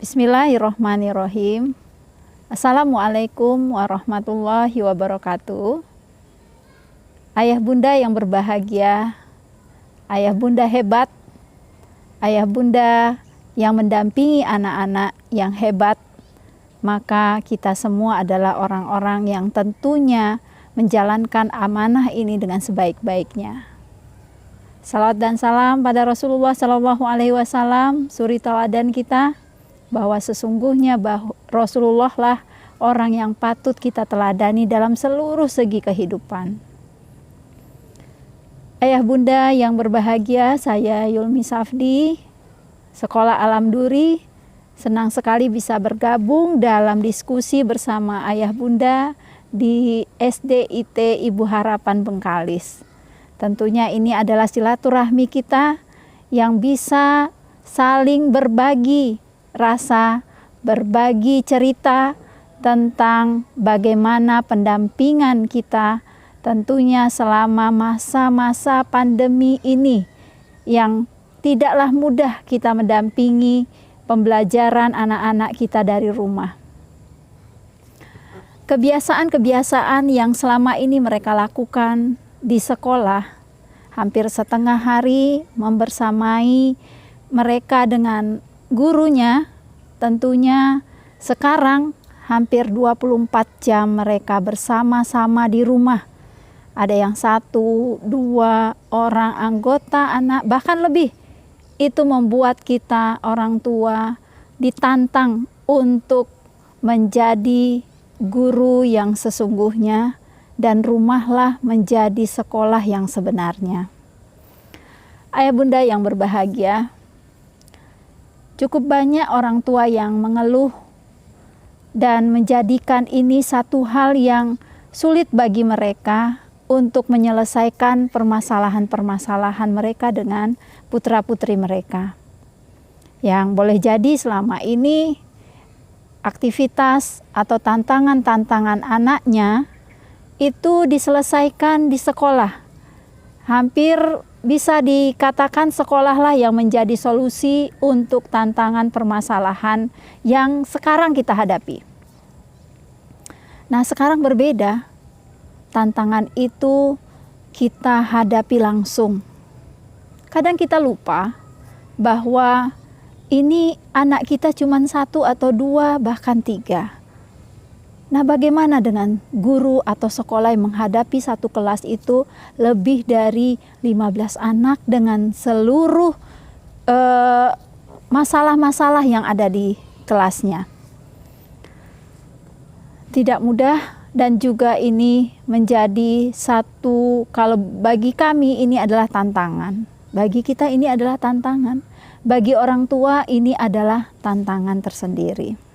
Bismillahirrohmanirrohim. Assalamualaikum warahmatullahi wabarakatuh. Ayah bunda yang berbahagia, ayah bunda hebat, ayah bunda yang mendampingi anak-anak yang hebat, maka kita semua adalah orang-orang yang tentunya menjalankan amanah ini dengan sebaik-baiknya. Salawat dan salam pada Rasulullah Shallallahu Alaihi Wasallam, suri tauladan kita, bahwa sesungguhnya Rasulullah lah orang yang patut kita teladani dalam seluruh segi kehidupan. Ayah bunda yang berbahagia, saya Yulmi Safdi, Sekolah Alam Duri, senang sekali bisa bergabung dalam diskusi bersama ayah bunda di SDIT Ibu Harapan Bengkalis. Tentunya ini adalah silaturahmi kita yang bisa saling berbagi rasa, berbagi cerita tentang bagaimana pendampingan kita tentunya selama masa-masa pandemi ini yang tidaklah mudah kita mendampingi pembelajaran anak-anak kita dari rumah. Kebiasaan-kebiasaan yang selama ini mereka lakukan di sekolah, hampir setengah hari membersamai mereka dengan gurunya, tentunya sekarang hampir 24 jam mereka bersama-sama di rumah. Ada yang 1, 2 orang anggota anak, bahkan lebih. Itu membuat kita orang tua ditantang untuk menjadi guru yang sesungguhnya, dan rumahlah menjadi sekolah yang sebenarnya. Ayah bunda yang berbahagia, cukup banyak orang tua yang mengeluh dan menjadikan ini satu hal yang sulit bagi mereka untuk menyelesaikan permasalahan-permasalahan mereka dengan putra-putri mereka. Yang boleh jadi selama ini aktivitas atau tantangan-tantangan anaknya itu diselesaikan di sekolah. Hampir bisa dikatakan sekolahlah yang menjadi solusi untuk tantangan permasalahan yang sekarang kita hadapi. Nah, sekarang berbeda. Tantangan itu kita hadapi langsung. Kadang kita lupa bahwa ini anak kita cuma 1 atau 2 bahkan 3. Nah, bagaimana dengan guru atau sekolah yang menghadapi satu kelas itu lebih dari 15 anak dengan seluruh masalah-masalah yang ada di kelasnya? Tidak mudah, dan juga ini menjadi satu, kalau bagi kami ini adalah tantangan. Bagi kita ini adalah tantangan. Bagi orang tua ini adalah tantangan tersendiri.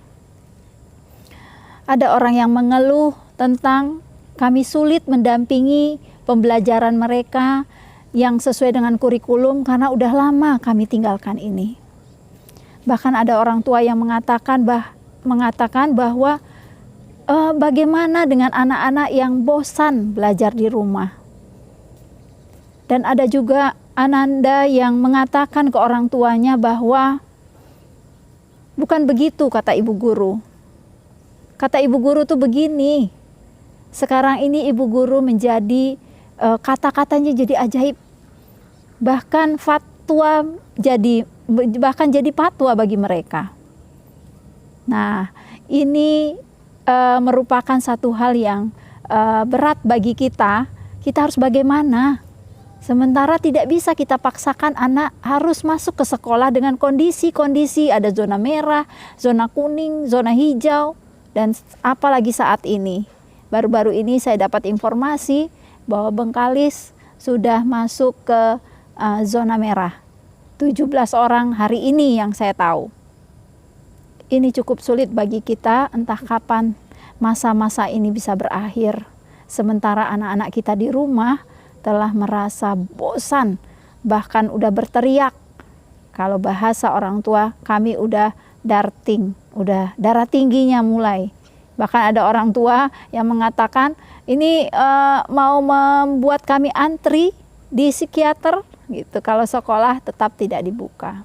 Ada orang yang mengeluh tentang kami sulit mendampingi pembelajaran mereka yang sesuai dengan kurikulum karena udah lama kami tinggalkan ini. Bahkan ada orang tua yang mengatakan bahwa bagaimana dengan anak-anak yang bosan belajar di rumah. Dan ada juga ananda yang mengatakan ke orang tuanya bahwa bukan begitu kata ibu guru. Kata ibu guru tuh begini, sekarang ini ibu guru menjadi kata-katanya jadi ajaib. Bahkan jadi fatwa bagi mereka. Nah, ini merupakan satu hal yang berat bagi kita. Kita harus bagaimana? Sementara tidak bisa kita paksakan anak harus masuk ke sekolah dengan kondisi-kondisi, ada zona merah, zona kuning, zona hijau. Dan apalagi saat ini, baru-baru ini saya dapat informasi bahwa Bengkalis sudah masuk ke zona merah. 17 orang hari ini yang saya tahu. Ini cukup sulit bagi kita, entah kapan masa-masa ini bisa berakhir. Sementara anak-anak kita di rumah telah merasa bosan, bahkan udah berteriak. Kalau bahasa orang tua, kami udah darting, udah darah tingginya mulai. Bahkan ada orang tua yang mengatakan ini mau membuat kami antri di psikiater gitu kalau sekolah tetap tidak dibuka.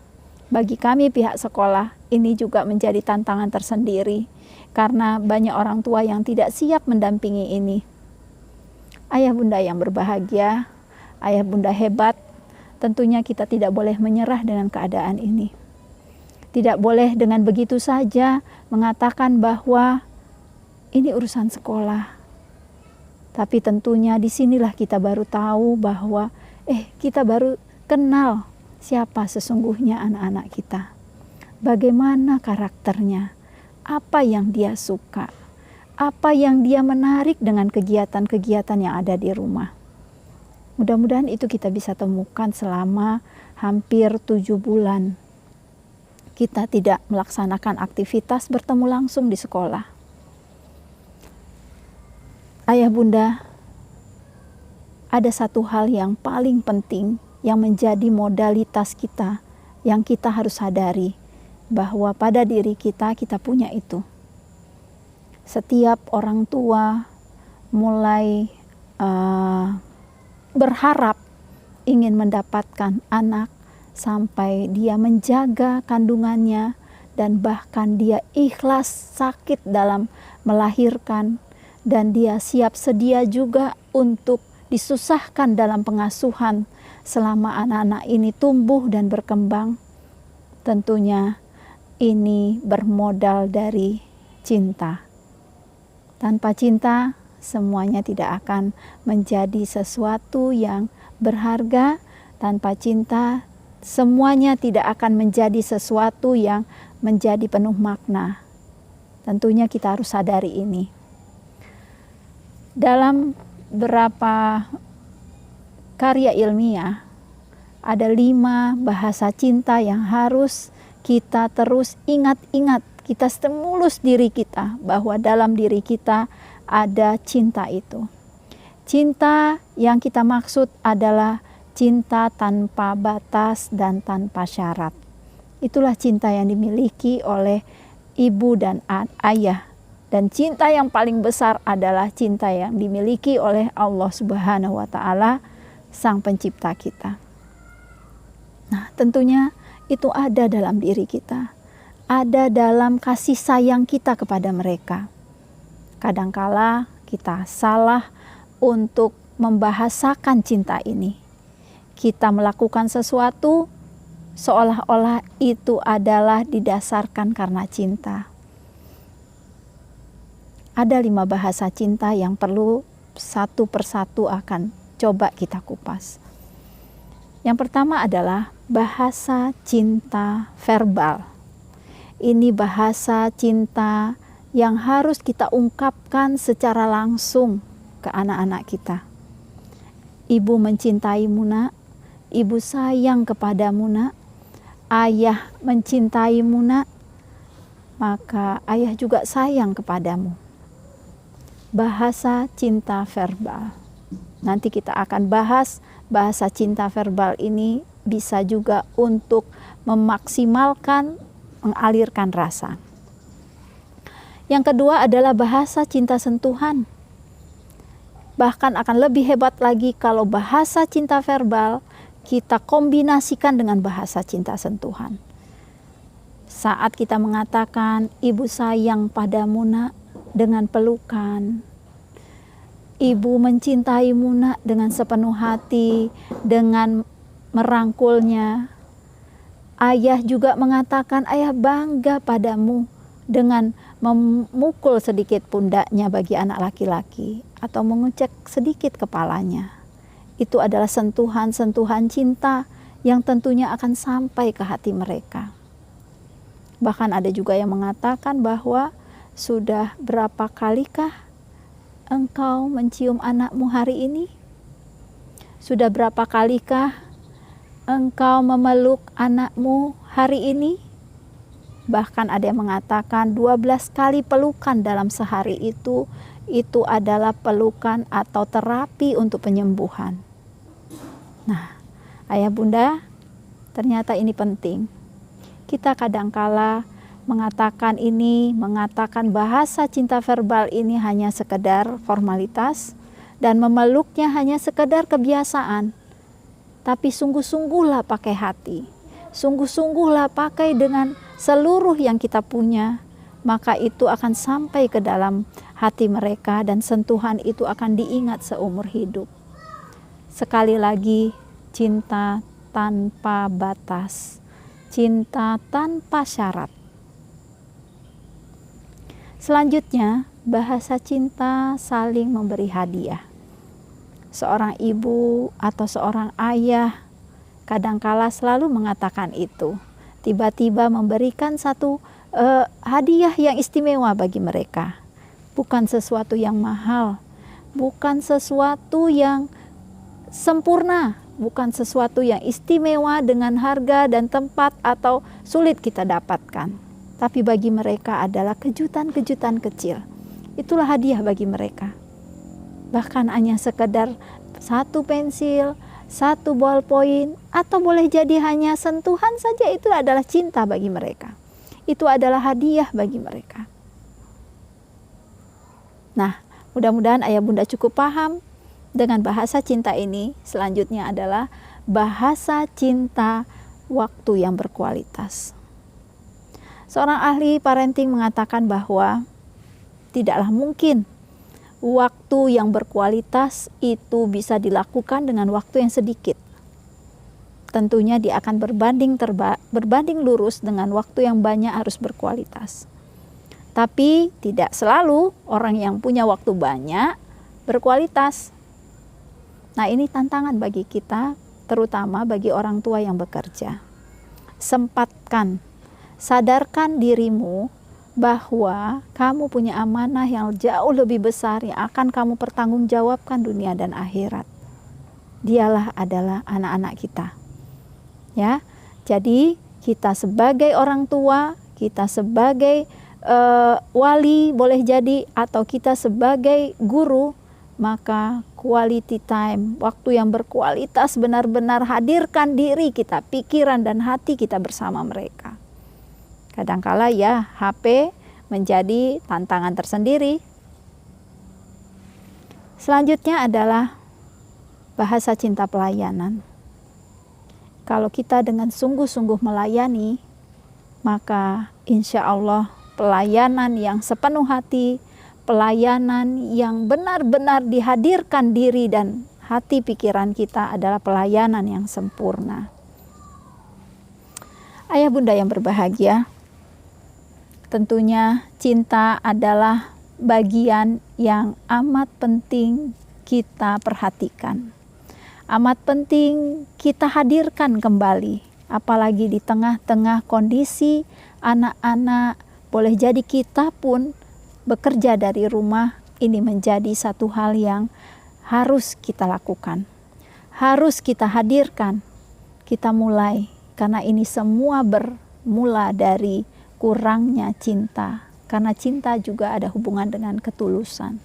Bagi kami pihak sekolah ini juga menjadi tantangan tersendiri karena banyak orang tua yang tidak siap mendampingi ini. Ayah bunda yang berbahagia, ayah bunda hebat, tentunya kita tidak boleh menyerah dengan keadaan ini. Tidak boleh dengan begitu saja mengatakan bahwa ini urusan sekolah. Tapi tentunya disinilah kita baru tahu bahwa kita baru kenal siapa sesungguhnya anak-anak kita. Bagaimana karakternya, apa yang dia suka, apa yang dia menarik dengan kegiatan-kegiatan yang ada di rumah. Mudah-mudahan itu kita bisa temukan selama hampir 7 bulan. Kita tidak melaksanakan aktivitas bertemu langsung di sekolah. Ayah bunda, ada satu hal yang paling penting yang menjadi modalitas kita, yang kita harus sadari, bahwa pada diri kita punya itu. Setiap orang tua mulai berharap ingin mendapatkan anak sampai dia menjaga kandungannya dan bahkan dia ikhlas sakit dalam melahirkan dan dia siap sedia juga untuk disusahkan dalam pengasuhan selama anak-anak ini tumbuh dan berkembang. Tentunya ini bermodal dari cinta. Tanpa cinta, semuanya tidak akan menjadi sesuatu yang berharga. Tanpa cinta, semuanya tidak akan menjadi sesuatu yang menjadi penuh makna. Tentunya kita harus sadari ini. Dalam beberapa karya ilmiah, ada 5 bahasa cinta yang harus kita terus ingat-ingat. Kita stimulus diri kita bahwa dalam diri kita ada cinta itu. Cinta yang kita maksud adalah cinta tanpa batas dan tanpa syarat. Itulah cinta yang dimiliki oleh ibu dan ayah. Dan cinta yang paling besar adalah cinta yang dimiliki oleh Allah Subhanahu wa Ta'ala, Sang Pencipta kita. Nah, tentunya itu ada dalam diri kita, ada dalam kasih sayang kita kepada mereka. Kadangkala kita salah untuk membahasakan cinta ini. Kita melakukan sesuatu seolah-olah itu adalah didasarkan karena cinta. Ada 5 bahasa cinta yang perlu satu persatu akan coba kita kupas. Yang pertama adalah bahasa cinta verbal. Ini bahasa cinta yang harus kita ungkapkan secara langsung ke anak-anak kita. Ibu mencintaimu nak, ibu sayang kepadamu nak, ayah mencintaimu nak, maka ayah juga sayang kepadamu. Bahasa cinta verbal. Nanti kita akan bahas bahasa cinta verbal ini bisa juga untuk memaksimalkan, mengalirkan rasa. Yang kedua adalah bahasa cinta sentuhan. Bahkan akan lebih hebat lagi kalau bahasa cinta verbal kita kombinasikan dengan bahasa cinta sentuhan. Saat kita mengatakan ibu sayang padamu nak, dengan pelukan, ibu mencintaimu nak dengan sepenuh hati, dengan merangkulnya. Ayah juga mengatakan ayah bangga padamu dengan memukul sedikit pundaknya bagi anak laki-laki atau mengucek sedikit kepalanya. Itu adalah sentuhan-sentuhan cinta yang tentunya akan sampai ke hati mereka. Bahkan ada juga yang mengatakan bahwa sudah berapa kalikah engkau mencium anakmu hari ini? Sudah berapa kalikah engkau memeluk anakmu hari ini? Bahkan ada yang mengatakan 12 kali pelukan dalam sehari itu adalah pelukan atau terapi untuk penyembuhan. Nah, ayah bunda, ternyata ini penting. Kita kadangkala mengatakan bahasa cinta verbal ini hanya sekedar formalitas dan memeluknya hanya sekedar kebiasaan. Tapi sungguh-sungguhlah pakai hati. sungguh-sungguhlah pakai dengan seluruh yang kita punya, maka itu akan sampai ke dalam hati mereka dan sentuhan itu akan diingat seumur hidup. Sekali lagi, cinta tanpa batas, cinta tanpa syarat. Selanjutnya, bahasa cinta saling memberi hadiah. Seorang ibu atau seorang ayah kadangkala selalu mengatakan itu. Tiba-tiba memberikan satu hadiah yang istimewa bagi mereka. Bukan sesuatu yang mahal, bukan sesuatu yang sempurna, bukan sesuatu yang istimewa dengan harga dan tempat atau sulit kita dapatkan. Tapi bagi mereka adalah kejutan-kejutan kecil. Itulah hadiah bagi mereka. Bahkan hanya sekedar satu pensil, satu ballpoint, atau boleh jadi hanya sentuhan saja, itu adalah cinta bagi mereka. Itu adalah hadiah bagi mereka. Nah, mudah-mudahan ayah bunda cukup paham dengan bahasa cinta ini. Selanjutnya adalah bahasa cinta waktu yang berkualitas. Seorang ahli parenting mengatakan bahwa tidaklah mungkin waktu yang berkualitas itu bisa dilakukan dengan waktu yang sedikit. Tentunya dia akan berbanding lurus dengan waktu yang banyak harus berkualitas. Tapi tidak selalu orang yang punya waktu banyak berkualitas. Nah, ini tantangan bagi kita, terutama bagi orang tua yang bekerja. Sempatkan, sadarkan dirimu bahwa kamu punya amanah yang jauh lebih besar yang akan kamu pertanggungjawabkan dunia dan akhirat. Dialah adalah anak-anak kita. Ya. Jadi kita sebagai orang tua, kita sebagai wali boleh jadi, atau kita sebagai guru, maka quality time, waktu yang berkualitas, benar-benar hadirkan diri kita, pikiran dan hati kita bersama mereka. Kadangkala ya HP menjadi tantangan tersendiri. Selanjutnya adalah bahasa cinta pelayanan. Kalau kita dengan sungguh-sungguh melayani, maka insya Allah pelayanan yang sepenuh hati, pelayanan yang benar-benar dihadirkan diri dan hati pikiran kita adalah pelayanan yang sempurna. Ayah bunda yang berbahagia, tentunya cinta adalah bagian yang amat penting kita perhatikan. Amat penting kita hadirkan kembali, apalagi di tengah-tengah kondisi anak-anak, boleh jadi kita pun bekerja dari rumah. Ini menjadi satu hal yang harus kita lakukan, harus kita hadirkan, kita mulai, karena ini semua bermula dari kurangnya cinta, karena cinta juga ada hubungan dengan ketulusan.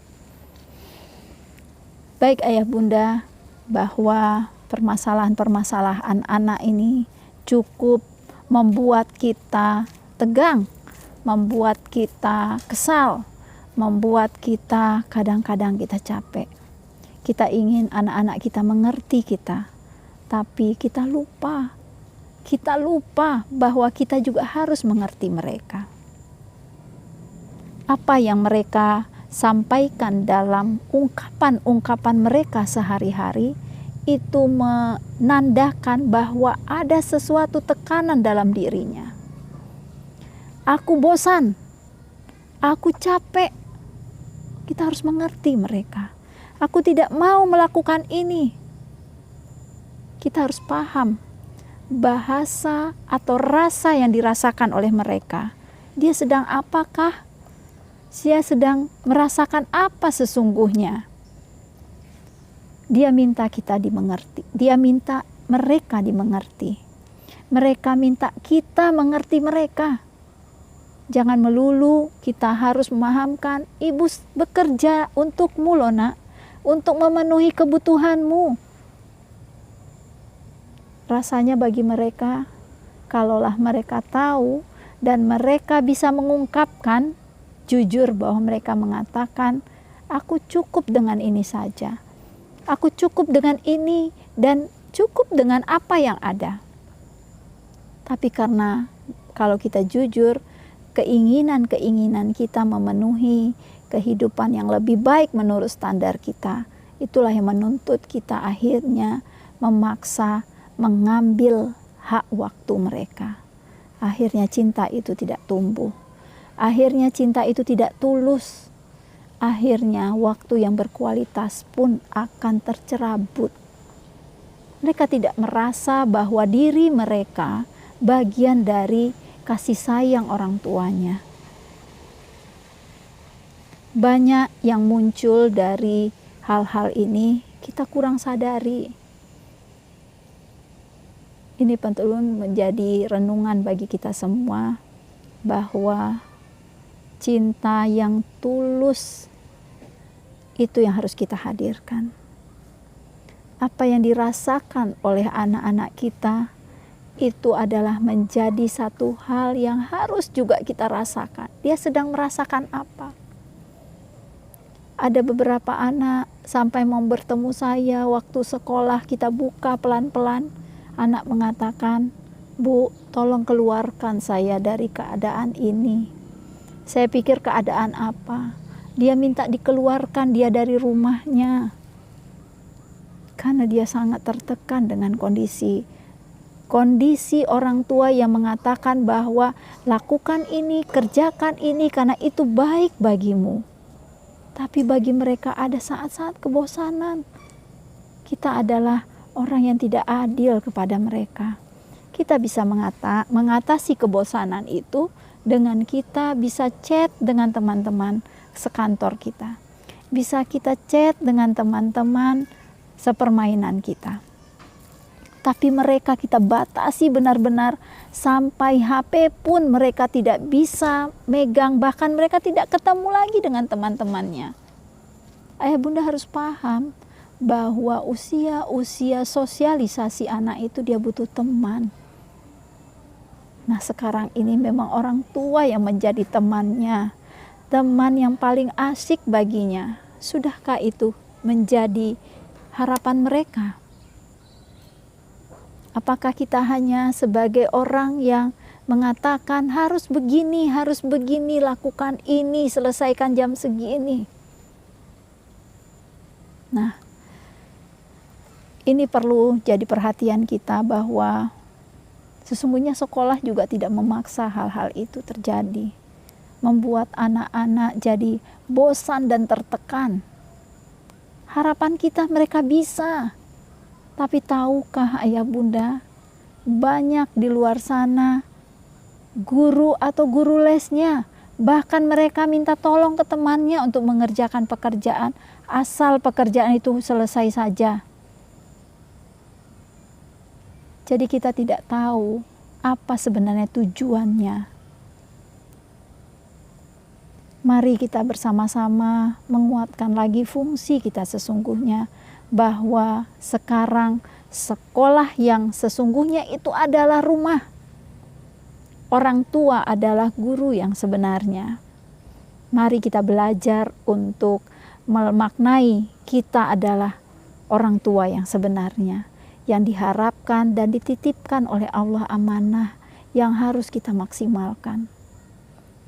Baik ayah bunda, bahwa permasalahan-permasalahan anak ini cukup membuat kita tegang, membuat kita kesal, membuat kita kadang-kadang kita capek. Kita ingin anak-anak kita mengerti kita, tapi kita lupa bahwa kita juga harus mengerti mereka. Apa yang mereka sampaikan dalam ungkapan-ungkapan mereka sehari-hari itu menandakan bahwa ada sesuatu tekanan dalam dirinya. Aku bosan, aku capek. Kita harus mengerti mereka. Aku tidak mau melakukan ini. Kita harus paham bahasa atau rasa yang dirasakan oleh mereka. Dia sedang apakah? Dia sedang merasakan apa sesungguhnya? Dia minta kita dimengerti. Dia minta mereka dimengerti. Mereka minta kita mengerti mereka. Jangan melulu kita harus memahamkan, ibu bekerja untukmu loh nak, untuk memenuhi kebutuhanmu. Rasanya bagi mereka, kalaulah mereka tahu dan mereka bisa mengungkapkan jujur bahwa mereka mengatakan, aku cukup dengan ini saja. Aku cukup dengan ini dan cukup dengan apa yang ada. Tapi karena kalau kita jujur, keinginan-keinginan kita memenuhi kehidupan yang lebih baik menurut standar kita, itulah yang menuntut kita akhirnya memaksa mengambil hak waktu mereka. Akhirnya cinta itu tidak tumbuh. Akhirnya cinta itu tidak tulus. Akhirnya waktu yang berkualitas pun akan tercerabut. Mereka tidak merasa bahwa diri mereka bagian dari kasih sayang orang tuanya. Banyak yang muncul dari hal-hal ini kita kurang sadari. Ini perlu menjadi renungan bagi kita semua bahwa cinta yang tulus itu yang harus kita hadirkan. Apa yang dirasakan oleh anak-anak kita itu adalah menjadi satu hal yang harus juga kita rasakan. Dia sedang merasakan apa? Ada beberapa anak sampai mau bertemu saya waktu sekolah, kita buka pelan-pelan. Anak mengatakan, "Bu, tolong keluarkan saya dari keadaan ini." Saya pikir keadaan apa? Dia minta dikeluarkan dia dari rumahnya. Karena dia sangat tertekan dengan kondisi orang tua yang mengatakan bahwa lakukan ini, kerjakan ini karena itu baik bagimu. Tapi bagi mereka ada saat-saat kebosanan. Kita adalah orang yang tidak adil kepada mereka. Kita bisa mengatasi kebosanan itu dengan kita bisa chat dengan teman-teman sekantor kita. Bisa kita chat dengan teman-teman sepermainan kita. Tapi mereka kita batasi benar-benar sampai HP pun mereka tidak bisa megang, bahkan mereka tidak ketemu lagi dengan teman-temannya. Ayah bunda harus paham bahwa usia sosialisasi anak itu dia butuh teman. Nah sekarang ini memang orang tua yang menjadi temannya, teman yang paling asik baginya. Sudahkah itu menjadi harapan mereka? Apakah kita hanya sebagai orang yang mengatakan harus begini, lakukan ini, selesaikan jam segini? Nah, ini perlu jadi perhatian kita bahwa sesungguhnya sekolah juga tidak memaksa hal-hal itu terjadi. Membuat anak-anak jadi bosan dan tertekan. Harapan kita mereka bisa. Tapi tahukah ayah bunda, banyak di luar sana guru atau guru lesnya, bahkan mereka minta tolong ke temannya untuk mengerjakan pekerjaan, asal pekerjaan itu selesai saja. Jadi kita tidak tahu apa sebenarnya tujuannya. Mari kita bersama-sama menguatkan lagi fungsi kita sesungguhnya, bahwa sekarang sekolah yang sesungguhnya itu adalah rumah. Orang tua adalah guru yang sebenarnya. Mari kita belajar untuk memaknai kita adalah orang tua yang sebenarnya, yang diharapkan dan dititipkan oleh Allah amanah yang harus kita maksimalkan.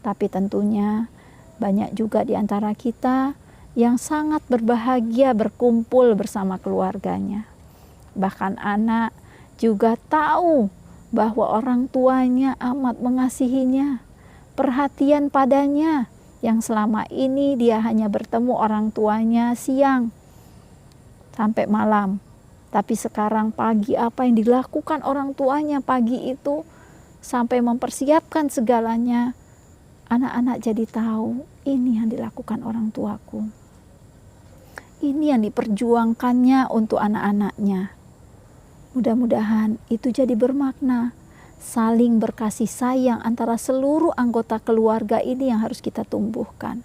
Tapi tentunya banyak juga di antara kita yang sangat berbahagia berkumpul bersama keluarganya. Bahkan anak juga tahu bahwa orang tuanya amat mengasihinya, perhatian padanya, yang selama ini dia hanya bertemu orang tuanya siang sampai malam. Tapi sekarang pagi apa yang dilakukan orang tuanya pagi itu sampai mempersiapkan segalanya, anak-anak jadi tahu ini yang dilakukan orang tuaku. Ini yang diperjuangkannya untuk anak-anaknya. Mudah-mudahan itu jadi bermakna, saling berkasih sayang antara seluruh anggota keluarga ini yang harus kita tumbuhkan.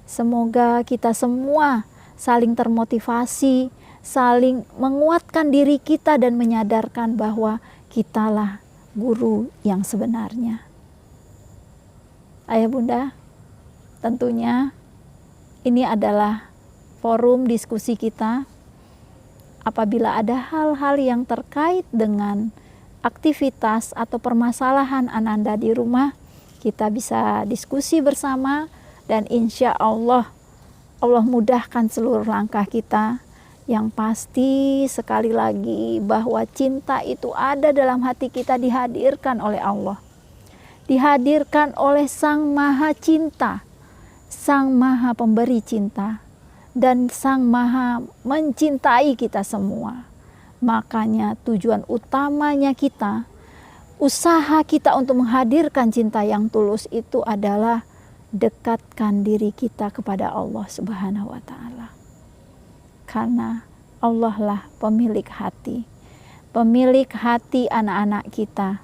Semoga kita semua saling termotivasi, saling menguatkan diri kita dan menyadarkan bahwa kitalah guru yang sebenarnya. Ayah bunda, tentunya ini adalah forum diskusi kita. Apabila ada hal-hal yang terkait dengan aktivitas atau permasalahan Ananda di rumah, kita bisa diskusi bersama, dan insya Allah mudahkan seluruh langkah kita. Yang pasti sekali lagi bahwa cinta itu ada dalam hati kita, dihadirkan oleh Allah. Dihadirkan oleh Sang Maha Cinta, Sang Maha Pemberi Cinta, dan Sang Maha mencintai kita semua. Makanya tujuan utamanya kita, usaha kita untuk menghadirkan cinta yang tulus itu adalah dekatkan diri kita kepada Allah Subhanahu wa Ta'ala. Karena Allah lah pemilik hati anak-anak kita,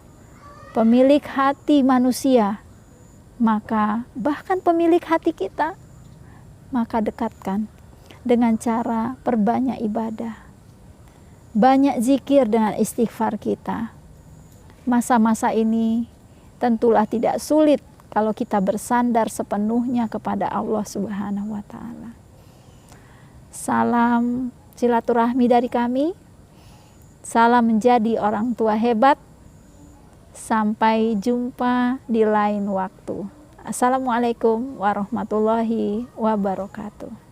pemilik hati manusia, maka bahkan pemilik hati kita. Maka dekatkan dengan cara perbanyak ibadah, banyak zikir dengan istighfar kita. Masa-masa ini tentulah tidak sulit kalau kita bersandar sepenuhnya kepada Allah Subhanahu wa Ta'ala. Salam silaturahmi dari kami. Salam menjadi orang tua hebat. Sampai jumpa di lain waktu. Assalamualaikum warahmatullahi wabarakatuh.